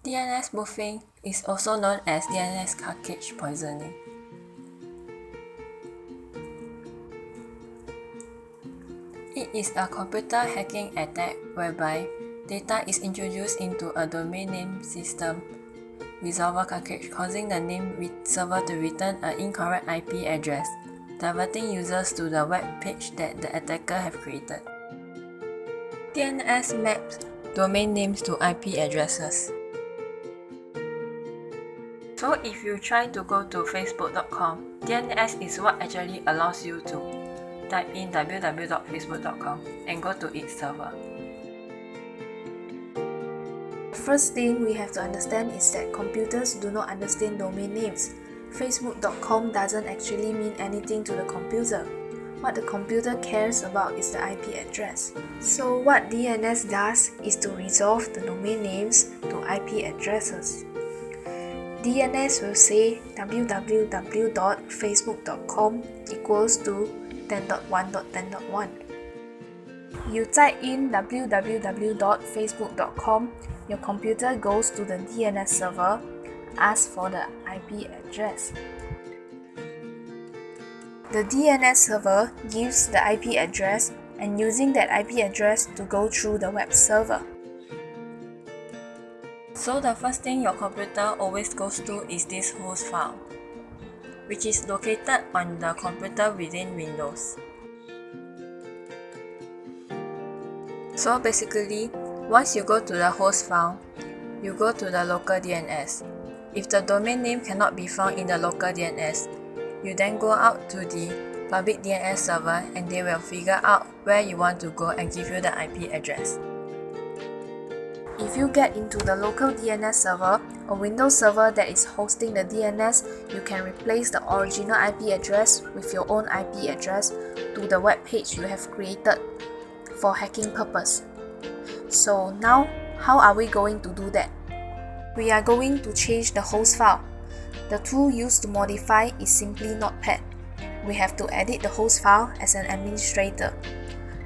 DNS spoofing is also known as DNS cartridge poisoning. It is a computer hacking attack whereby data is introduced into a domain name system resolver cartridge, causing the name server to return an incorrect IP address, diverting users to the web page that the attacker have created. DNS maps domain names to IP addresses. So if you try to go to facebook.com, DNS is what actually allows you to type in www.facebook.com and go to its server. First thing we have to understand is that computers do not understand domain names. Facebook.com doesn't actually mean anything to the computer. What the computer cares about is the IP address. So what DNS does is to resolve the domain names to IP addresses. DNS will say www.facebook.com equals to 10.1.10.1. You type in www.facebook.com, your computer goes to the DNS server, asks for the IP address. The DNS server gives the IP address and using that IP address to go through the web server. So the first thing your computer always goes to is this host file, which is located on the computer within Windows. So basically, once you go to the host file, you go to the local DNS. If the domain name cannot be found in the local DNS, you then go out to the public DNS server and they will figure out where you want to go and give you the IP address. If you get into the local DNS server, a Windows server that is hosting the DNS, you can replace the original IP address with your own IP address to the web page you have created for hacking purpose. So now, how are we going to do that? We are going to change the host file. The tool used to modify is simply Notepad. We have to edit the host file as an administrator.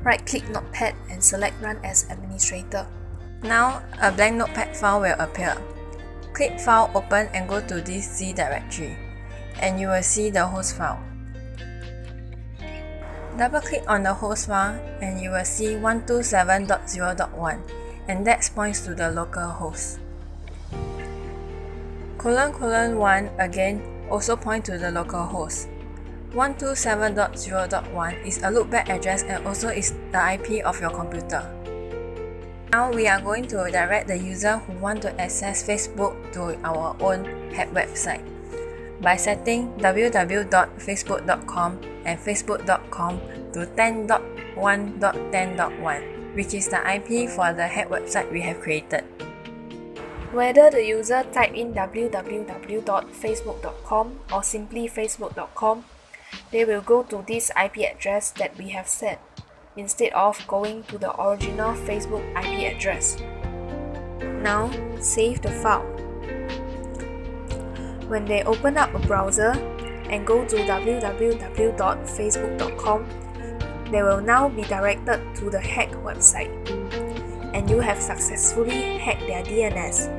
Right-click Notepad and select Run as Administrator. Now, a blank Notepad file will appear. Click File Open and go to this C directory, and you will see the host file. Double-click on the host file and you will see 127.0.1, and that points to the local host. ::1 again also point to the local host. 127.0.1 is a loopback address and also is the IP of your computer. Now we are going to direct the user who want to access Facebook to our own hack website by setting www.facebook.com and facebook.com to 10.1.10.1, which is the IP for the hack website we have created. Whether the user type in www.facebook.com or simply facebook.com, they will go to this IP address that we have set, instead of going to the original Facebook IP address. Now, save the file. When they open up a browser and go to www.facebook.com, they will now be directed to the hack website, and you have successfully hacked their DNS.